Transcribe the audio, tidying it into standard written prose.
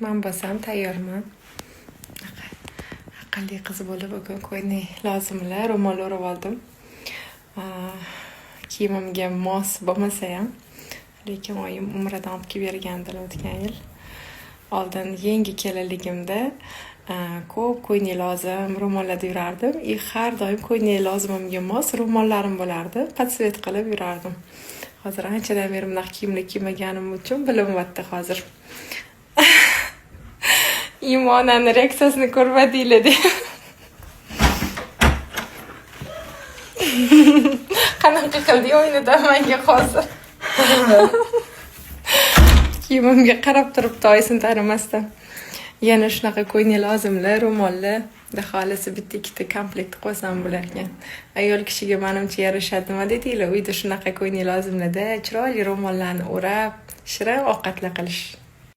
Men bo'lsam tayyorman. Aqlli qiz bo'lib bugun ko'ylak lozimlar, ro'mol o'rab oldim. Kiyimimga mos bo'lmasa ham, lekin oyim umradan olib kelib bergandilar o'tgan yil. Oldin yangi kelinligimda ko'p ko'ylak lozim, ro'mollarda yurardim. Har doim ko'ylak lozimimga mos ro'mollarim bo'lardi. Podsvet qilib yurardim. Hozir anchadan beri bunaqa kiyimlar kiymaganim uchun bilinyapti hozir. Imonani reaksiyasini ko'rmadinglar deb. Qanaqa qildi o'yinidan menga hozir. Kiyimimga qarab turibdi oyisini tanimasdan. Yana shunaqa ko'ylak lozimlar, ro'mollar. Xohlasa bitta ikkita komplekt qo'ysam bo'lar ekan. Ayol kishiga menimcha yarashadi, nima dedinglar? Uyda shunaqa ko'ylak lozimlarda chiroyli ro'mollarni o'rab, shirin ovqatlar qilish.